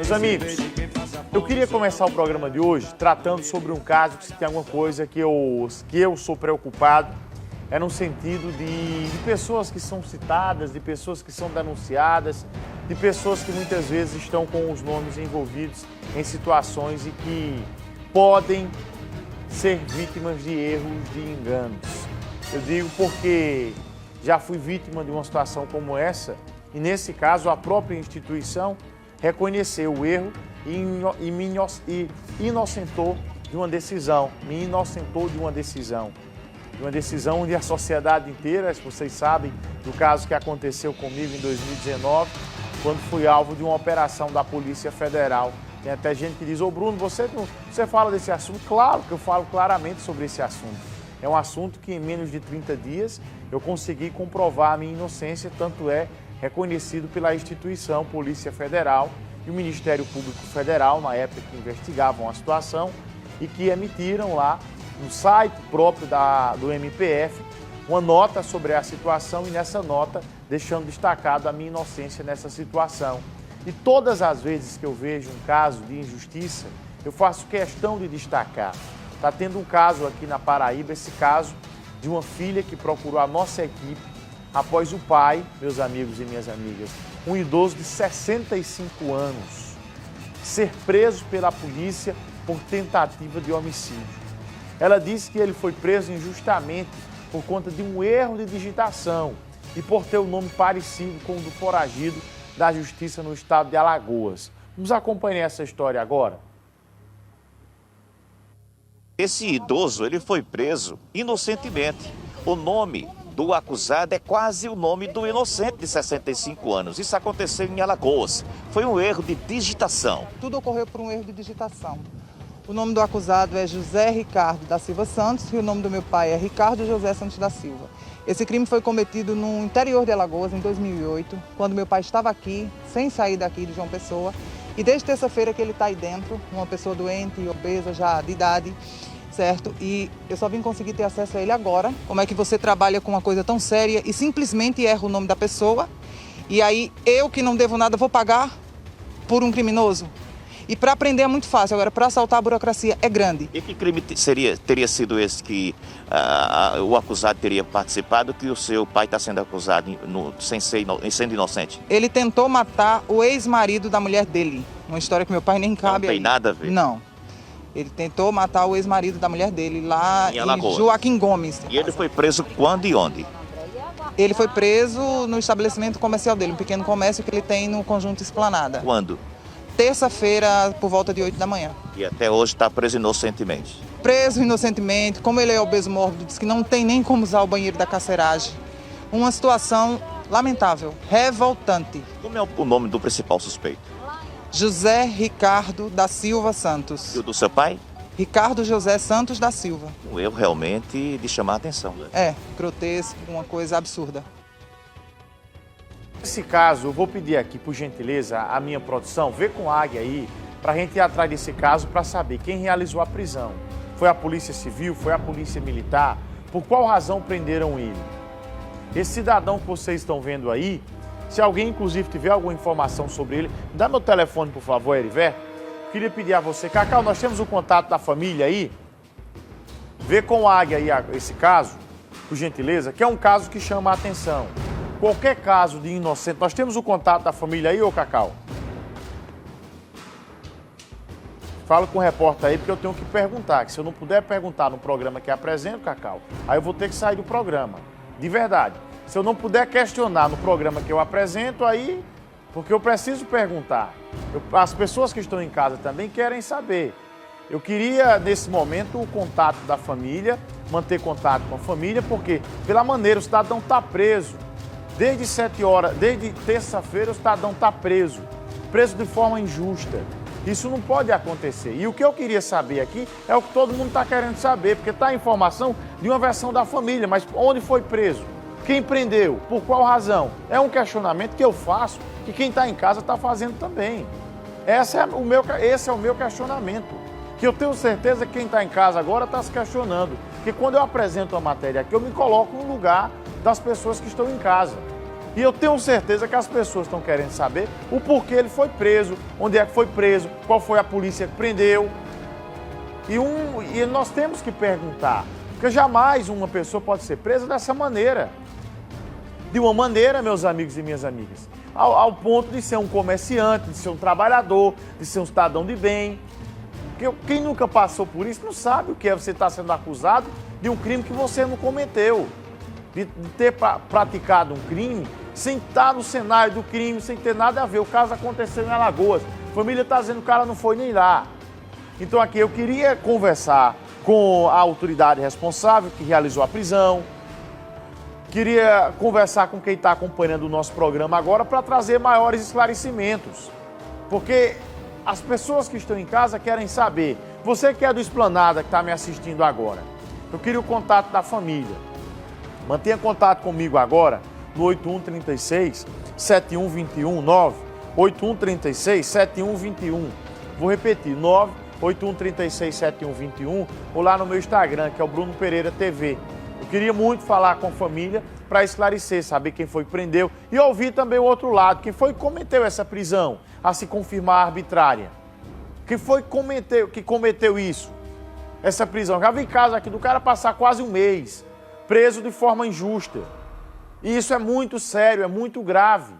Meus amigos, eu queria começar o programa de hoje tratando sobre um caso que se tem alguma coisa que eu sou preocupado, é no sentido de pessoas que são citadas, de pessoas que são denunciadas, de pessoas que muitas vezes estão com os nomes envolvidos em situações e que podem ser vítimas de erros, de enganos. Eu digo porque já fui vítima de uma situação como essa e, nesse caso, a própria instituição reconheceu o erro e me inocentou de uma decisão. Me inocentou de uma decisão. De uma decisão onde a sociedade inteira, vocês sabem do caso que aconteceu comigo em 2019, quando fui alvo de uma operação da Polícia Federal. Tem até gente que diz, ô Bruno, você fala desse assunto? Claro que eu falo claramente sobre esse assunto. É um assunto que em menos de 30 dias eu consegui comprovar a minha inocência, tanto é reconhecido pela instituição Polícia Federal e o Ministério Público Federal, na época que investigavam a situação, e que emitiram lá no site próprio do MPF uma nota sobre a situação e nessa nota deixando destacado a minha inocência nessa situação. E todas as vezes que eu vejo um caso de injustiça, eu faço questão de destacar. Está tendo um caso aqui na Paraíba, esse caso de uma filha que procurou a nossa equipe após o pai, meus amigos e minhas amigas, um idoso de 65 anos, ser preso pela polícia por tentativa de homicídio. Ela disse que ele foi preso injustamente por conta de um erro de digitação e por ter o nome parecido com o do foragido da Justiça no estado de Alagoas. Vamos acompanhar essa história agora? Esse idoso, ele foi preso inocentemente. O nome do acusado é quase o nome do inocente de 65 anos. Isso aconteceu em Alagoas. Foi um erro de digitação. Tudo ocorreu por um erro de digitação. O nome do acusado é José Ricardo da Silva Santos e o nome do meu pai é Ricardo José Santos da Silva. Esse crime foi cometido no interior de Alagoas em 2008, quando meu pai estava aqui, sem sair daqui de João Pessoa. E desde terça-feira que ele está aí dentro, uma pessoa doente, obesa, já de idade, certo? E eu só vim conseguir ter acesso a ele agora. Como é que você trabalha com uma coisa tão séria e simplesmente erra o nome da pessoa? E aí eu, que não devo nada, vou pagar por um criminoso? E para aprender é muito fácil, agora para assaltar a burocracia é grande. E que crime teria sido esse que o acusado teria participado, que o seu pai está sendo acusado sendo inocente? Ele tentou matar o ex-marido da mulher dele, uma história que meu pai nem cabe. Não tem nada a ver? Não. Ele tentou matar o ex-marido da mulher dele lá em Joaquim Gomes. E ele foi preso quando e onde? Ele foi preso no estabelecimento comercial dele, um pequeno comércio que ele tem no Conjunto Esplanada. Quando? Terça-feira, por volta de 8 da manhã. E até hoje está preso inocentemente? Preso inocentemente, como ele é obeso mórbido, diz que não tem nem como usar o banheiro da carceragem. Uma situação lamentável, revoltante. Como é o nome do principal suspeito? José Ricardo da Silva Santos. E o do seu pai? Ricardo José Santos da Silva. Um erro realmente de chamar a atenção. Né? É, grotesco, uma coisa absurda. Nesse caso, eu vou pedir aqui, por gentileza, a minha produção, vê com a Águia aí, para a gente ir atrás desse caso para saber quem realizou a prisão. Foi a Polícia Civil? Foi a Polícia Militar? Por qual razão prenderam ele? Esse cidadão que vocês estão vendo aí, se alguém, inclusive, tiver alguma informação sobre ele, dá meu telefone, por favor, Heriberto. Queria pedir a você, Cacau, nós temos o contato da família aí. Vê com a Águia aí esse caso, por gentileza, que é um caso que chama a atenção. Qualquer caso de inocente, nós temos o contato da família aí, ô Cacau? Fala com o repórter aí, porque eu tenho que perguntar, que se eu não puder perguntar no programa que apresento, Cacau, aí eu vou ter que sair do programa, de verdade. Se eu não puder questionar no programa que eu apresento, aí, porque eu preciso perguntar. As pessoas que estão em casa também querem saber. Eu queria, nesse momento, o contato da família, manter contato com a família, porque, pela maneira, o cidadão está preso. Desde 7 horas, desde terça-feira, o cidadão está preso de forma injusta. Isso não pode acontecer. E o que eu queria saber aqui é o que todo mundo está querendo saber, porque está a informação de uma versão da família, mas onde foi preso? Quem prendeu? Por qual razão? É um questionamento que eu faço, que quem está em casa está fazendo também. Esse é o meu questionamento, que eu tenho certeza que quem está em casa agora está se questionando. Porque quando eu apresento a matéria aqui, eu me coloco no lugar das pessoas que estão em casa. E eu tenho certeza que as pessoas estão querendo saber o porquê ele foi preso, onde é que foi preso, qual foi a polícia que prendeu. E nós temos que perguntar, porque jamais uma pessoa pode ser presa dessa maneira. De uma maneira, meus amigos e minhas amigas, ao ponto de ser um comerciante, de ser um trabalhador, de ser um cidadão de bem. Porque quem nunca passou por isso não sabe o que é você estar sendo acusado de um crime que você não cometeu. De ter praticado um crime sem estar no cenário do crime, sem ter nada a ver. O caso aconteceu em Alagoas. A família está dizendo que o cara não foi nem lá. Então aqui eu queria conversar com a autoridade responsável que realizou a prisão. Queria conversar com quem está acompanhando o nosso programa agora para trazer maiores esclarecimentos. Porque as pessoas que estão em casa querem saber. Você que é do Esplanada, que está me assistindo agora, eu queria o contato da família. Mantenha contato comigo agora no 8136-7121, 98136-7121. Vou repetir, 98136-7121 ou lá no meu Instagram, que é o Bruno Pereira TV. Eu queria muito falar com a família para esclarecer, saber quem foi que prendeu e ouvir também o outro lado, quem foi que cometeu essa prisão, a se confirmar arbitrária. Quem foi que cometeu isso, essa prisão? Já vi caso aqui do cara passar quase um mês preso de forma injusta. E isso é muito sério, é muito grave.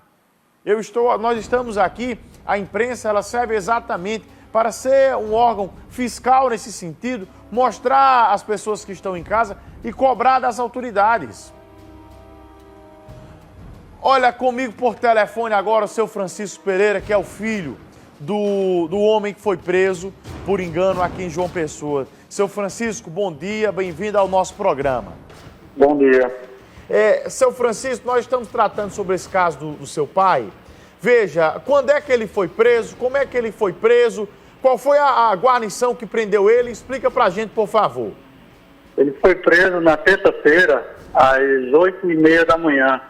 Nós estamos aqui, a imprensa ela serve exatamente para ser um órgão fiscal nesse sentido, mostrar às pessoas que estão em casa e cobrar das autoridades. Olha comigo por telefone agora o seu Francisco Pereira, que é o filho do homem que foi preso por engano aqui em João Pessoa. Seu Francisco, bom dia, bem-vindo ao nosso programa. Bom dia. Seu Francisco, nós estamos tratando sobre esse caso do seu pai. Veja, quando é que ele foi preso? Como é que ele foi preso? Qual foi a guarnição que prendeu ele? Explica pra gente, por favor. Ele foi preso na terça-feira, às 8h30 da manhã.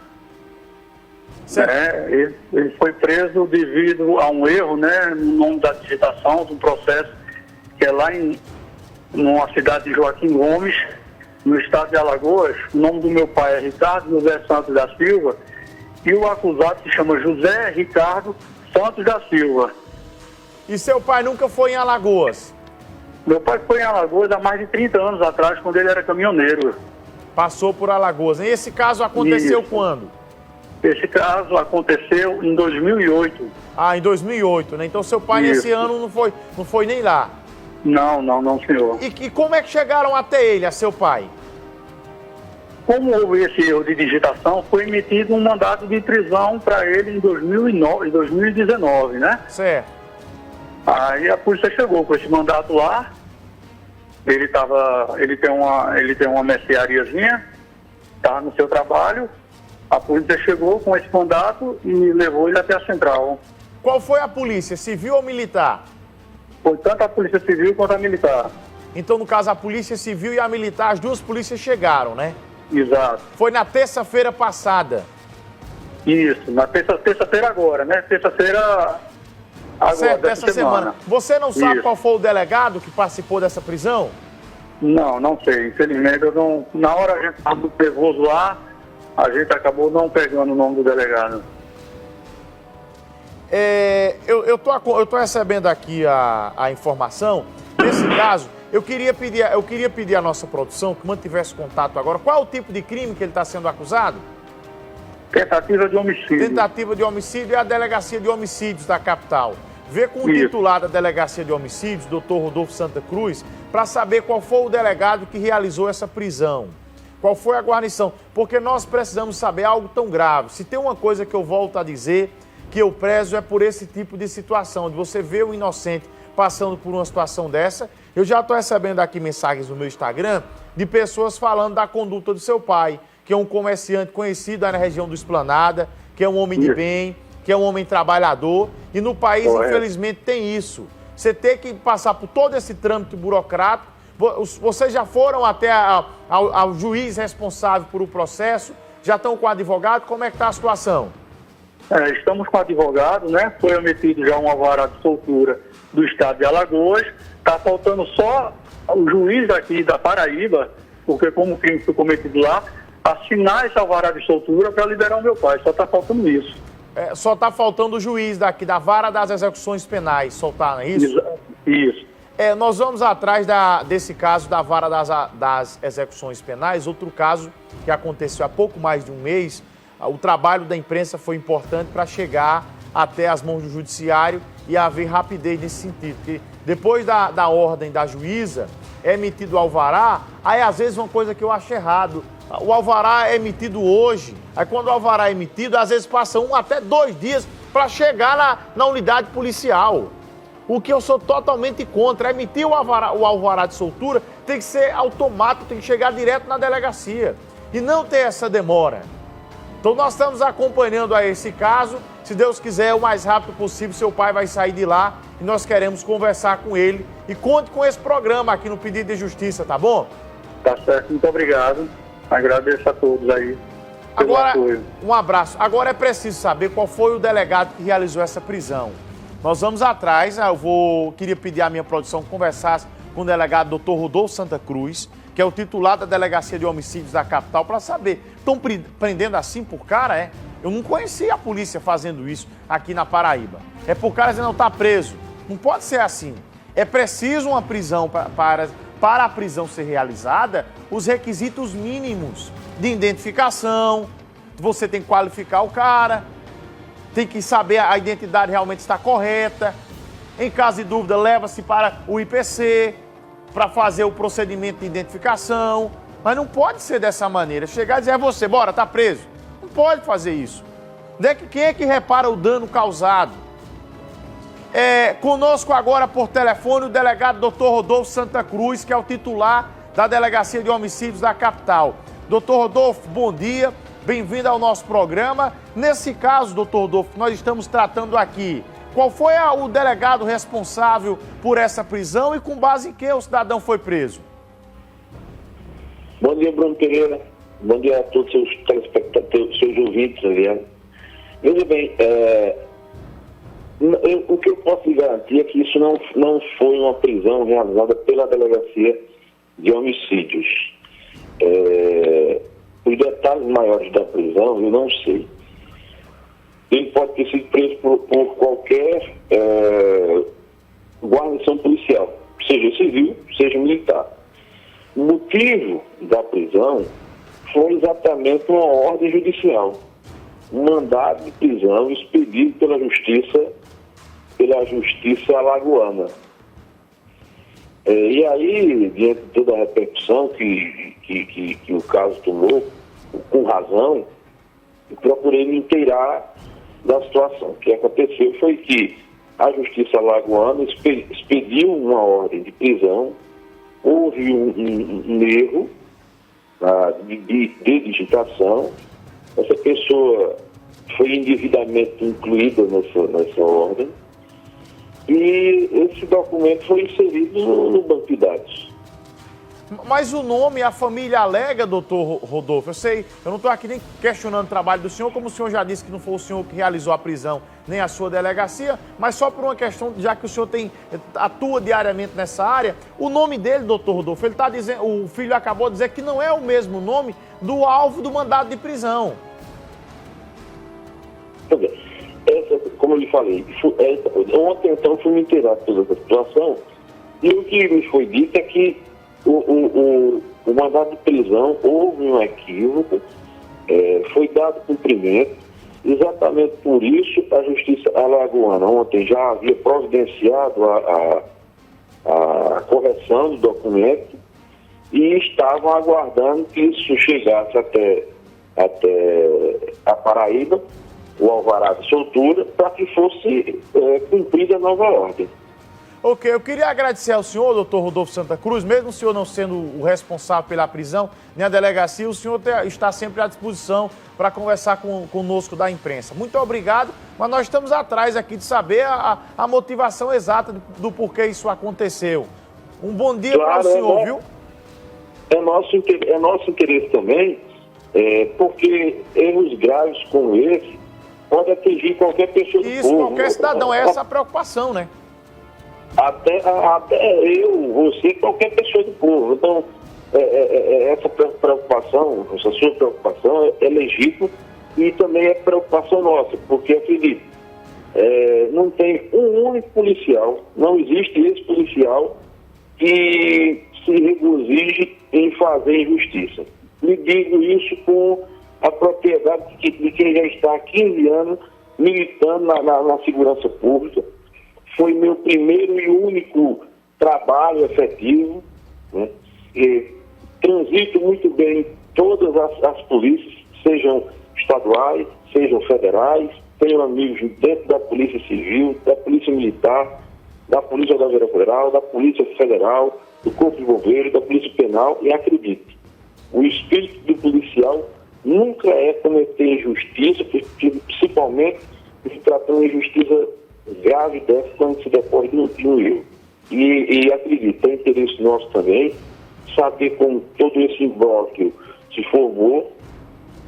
Ele foi preso devido a um erro, no nome da digitação, do processo, que é lá numa cidade de Joaquim Gomes, no estado de Alagoas. O nome do meu pai é Ricardo José Santos da Silva e o acusado se chama José Ricardo Santos da Silva. E seu pai nunca foi em Alagoas? Meu pai foi em Alagoas há mais de 30 anos atrás, quando ele era caminhoneiro. Passou por Alagoas. E esse caso aconteceu Isso. Quando? Esse caso aconteceu em 2008. Ah, em 2008, né? Então seu pai nesse ano não foi nem lá. Não, senhor. E como é que chegaram até ele, a seu pai? Como houve esse erro de digitação, foi emitido um mandato de prisão para ele em 2019, né? Certo. Aí a polícia chegou com esse mandato lá. Ele tem uma merceariazinha, tá no seu trabalho. A polícia chegou com esse mandato e levou ele até a central. Qual foi a polícia, civil ou militar? Foi tanto a polícia civil quanto a militar. Então, no caso, a polícia civil e a militar, as duas polícias chegaram, né? Exato. Foi na terça-feira passada. Isso, na terça-feira agora, né? Terça-feira agora, certo, dessa semana. Você não sabe qual foi o delegado que participou dessa prisão? Não sei. Infelizmente, na hora a gente estava muito nervoso lá, a gente acabou não pegando o nome do delegado. Eu tô recebendo aqui a informação. Nesse caso, eu queria pedir à nossa produção que mantivesse contato agora. Qual é o tipo de crime que ele está sendo acusado? Tentativa de homicídio. Tentativa de homicídio e a Delegacia de Homicídios da capital. Vê com o titular da Delegacia de Homicídios, Dr. Rodolfo Santa Cruz, para saber qual foi o delegado que realizou essa prisão. Qual foi a guarnição? Porque nós precisamos saber algo tão grave. Se tem uma coisa que eu volto a dizer, que eu prezo é por esse tipo de situação, de você ver o inocente passando por uma situação dessa. Eu já estou recebendo aqui mensagens no meu Instagram de pessoas falando da conduta do seu pai, que é um comerciante conhecido na região do Esplanada, que é um homem de bem, que é um homem trabalhador, e no país, infelizmente, tem isso. Você tem que passar por todo esse trâmite burocrático. Vocês já foram até ao juiz responsável por o processo? Já estão com o advogado? Como é que está a situação? Estamos com o advogado, né? Foi emitido já um alvará de soltura do estado de Alagoas. Está faltando só o juiz daqui da Paraíba, porque como o crime foi cometido lá, assinar esse alvará de soltura para liberar o meu pai. Só está faltando isso. Só está faltando o juiz daqui da Vara das Execuções Penais soltar, não é isso? Isso. Nós vamos atrás desse caso da Vara das Execuções Penais, outro caso que aconteceu há pouco mais de um mês. O trabalho da imprensa foi importante para chegar até as mãos do judiciário e haver rapidez nesse sentido. Porque depois da ordem da juíza, é emitido o alvará, aí às vezes uma coisa que eu acho errado, o alvará é emitido hoje, aí quando o alvará é emitido, às vezes passa 1 até 2 dias para chegar na unidade policial. O que eu sou totalmente contra, emitir o alvará de soltura tem que ser automático, tem que chegar direto na delegacia e não ter essa demora. Então nós estamos acompanhando aí esse caso, se Deus quiser, o mais rápido possível, seu pai vai sair de lá e nós queremos conversar com ele e conte com esse programa aqui no Pedido de Justiça, tá bom? Tá certo, muito obrigado. Agradeço a todos aí pelo apoio. Um abraço. Agora é preciso saber qual foi o delegado que realizou essa prisão. Nós vamos atrás, queria pedir à minha produção que conversasse com o delegado Dr. Rodolfo Santa Cruz, que é o titular da Delegacia de Homicídios da capital, para saber, estão prendendo assim por cara, é? Eu não conhecia a polícia fazendo isso aqui na Paraíba. É por cara dizendo, não, está preso. Não pode ser assim. É preciso uma prisão para a prisão ser realizada, os requisitos mínimos de identificação, você tem que qualificar o cara, tem que saber a identidade realmente está correta. Em caso de dúvida, leva-se para o IPC para fazer o procedimento de identificação. Mas não pode ser dessa maneira. Chegar e dizer, você, bora, tá preso. Não pode fazer isso. Quem é que repara o dano causado? Conosco agora por telefone o delegado Dr. Rodolfo Santa Cruz, que é o titular da Delegacia de Homicídios da capital. Dr. Rodolfo, bom dia. Bem-vindo ao nosso programa. Nesse caso, doutor Rodolfo, que nós estamos tratando aqui, qual foi o delegado responsável por essa prisão e com base em que o cidadão foi preso? Bom dia, Bruno Pereira. Bom dia a todos os seus telespectadores, seus ouvintes, aliás. Veja bem, o que eu posso lhe garantir é que isso não foi uma prisão realizada pela Delegacia de Homicídios. Os detalhes maiores da prisão, eu não sei. Ele pode ter sido preso por qualquer guarnição policial, seja civil, seja militar. O motivo da prisão foi exatamente uma ordem judicial, um mandado de prisão expedido pela Justiça alagoana. E aí, diante de toda a repercussão que o caso tomou, com razão, eu procurei me inteirar da situação. O que aconteceu foi que a Justiça alagoana expediu uma ordem de prisão, houve um erro de digitação, essa pessoa foi indevidamente incluída nessa ordem, e esse documento foi inserido no banco de dados. Mas o nome, a família alega, doutor Rodolfo, eu não estou aqui nem questionando o trabalho do senhor, como o senhor já disse que não foi o senhor que realizou a prisão, nem a sua delegacia, mas só por uma questão, já que o senhor atua diariamente nessa área, o nome dele, doutor Rodolfo, ele está dizendo, o filho acabou de dizer que não é o mesmo nome do alvo do mandado de prisão. Como eu lhe falei, ontem então fui me inteirar de toda essa situação, e o que me foi dito é que o mandado de prisão, houve um equívoco, foi dado cumprimento, exatamente por isso a Justiça alagoana ontem já havia providenciado a correção do documento e estavam aguardando que isso chegasse até a Paraíba, o alvará de soltura, para que fosse cumprida a nova ordem. Ok, eu queria agradecer ao senhor, doutor Rodolfo Santa Cruz, mesmo o senhor não sendo o responsável pela prisão, nem a delegacia, o senhor está sempre à disposição para conversar conosco da imprensa. Muito obrigado, mas nós estamos atrás aqui de saber a motivação exata do porquê isso aconteceu. Um bom dia para o senhor, viu? É nosso interesse também, porque erros graves como esse podem atingir qualquer pessoa do povo. Isso, qualquer cidadão, é essa a preocupação, né? Até eu, você, qualquer pessoa do povo. Então, essa preocupação, essa sua preocupação é legítima e também é preocupação nossa, porque, acredito, não tem um único policial, não existe esse policial que se regozije em fazer injustiça. Lhe digo isso com a propriedade de quem já está há 15 anos militando na segurança pública. Foi meu primeiro e único trabalho efetivo, né? Transito muito bem todas as polícias, sejam estaduais, sejam federais, tenho amigos dentro da Polícia Civil, da Polícia Militar, da Polícia Rodoviária Federal, da Polícia Federal, do Corpo de Bombeiros, da Polícia Penal, e acredite, o espírito do policial nunca é cometer injustiça, principalmente se tratando de injustiça grave dessa quando se decorre de um erro. E acredito, é interesse nosso também saber como todo esse imbróglio se formou,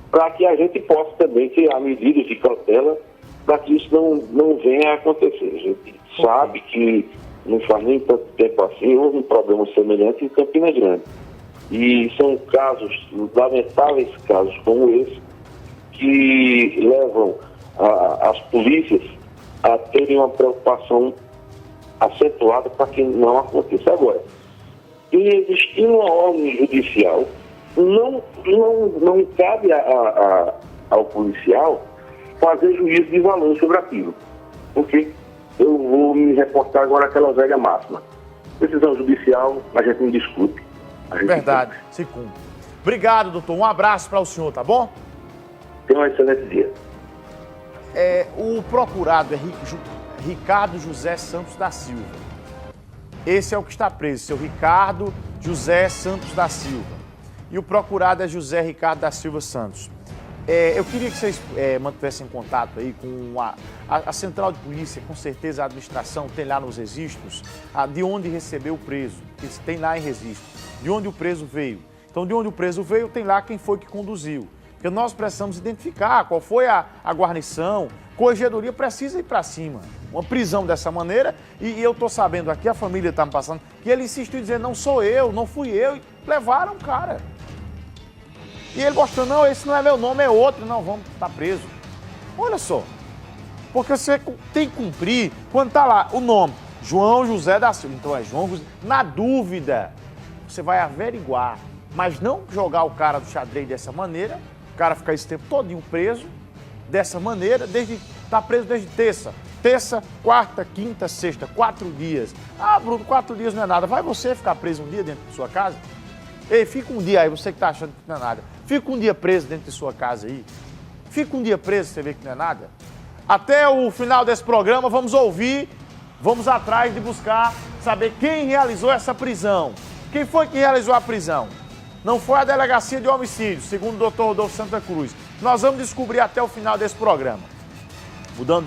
para que a gente possa também criar medidas de cautela para que isso não venha a acontecer. A gente sabe que não faz nem tanto tempo assim, houve um problema semelhante em Campina Grande. E são casos, lamentáveis casos como esse, que levam as polícias a terem uma preocupação acentuada para que não aconteça. Agora, em existir uma ordem judicial, não cabe ao policial fazer juízo de valor sobre aquilo. Porque eu vou me reportar agora àquela velha máxima. Decisão judicial, a gente não discute. Verdade, se cumpre. Obrigado, doutor. Um abraço para o senhor, tá bom? Tenha um excelente dia. O procurado é Ricardo José Santos da Silva. Esse é o que está preso, seu Ricardo José Santos da Silva. E o procurado é José Ricardo da Silva Santos. Eu queria que vocês mantivessem contato aí com a central de polícia, com certeza a administração tem lá nos registros de onde recebeu o preso, que tem lá em registro, de onde o preso veio. Então, de onde o preso veio, tem lá quem foi que conduziu. Porque nós precisamos identificar qual foi a guarnição, corregedoria precisa ir para cima. Uma prisão dessa maneira, e eu estou sabendo aqui, a família está me passando, que ele insistiu em dizer, não sou eu, não fui eu, e levaram o cara. E ele mostrou, não, esse não é meu nome, é outro, não, vamos, tá preso. Olha só, porque você tem que cumprir, quando tá lá o nome, João José da Silva, então é João José, na dúvida, você vai averiguar, mas não jogar o cara do xadrez dessa maneira, o cara ficar esse tempo todinho preso, dessa maneira, tá preso desde terça, quarta, quinta, sexta, 4 dias. Ah, Bruno, 4 dias não é nada, vai você ficar preso um dia dentro de sua casa? Ei, fica um dia aí, você que tá achando que não é nada. Fica um dia preso dentro de sua casa aí. Fica um dia preso, você vê que não é nada. Até o final desse programa, vamos ouvir, vamos atrás de buscar, saber quem realizou essa prisão. Quem foi que realizou a prisão? Não foi a Delegacia de Homicídios, segundo o Dr. Rodolfo Santa Cruz. Nós vamos descobrir até o final desse programa. Mudando de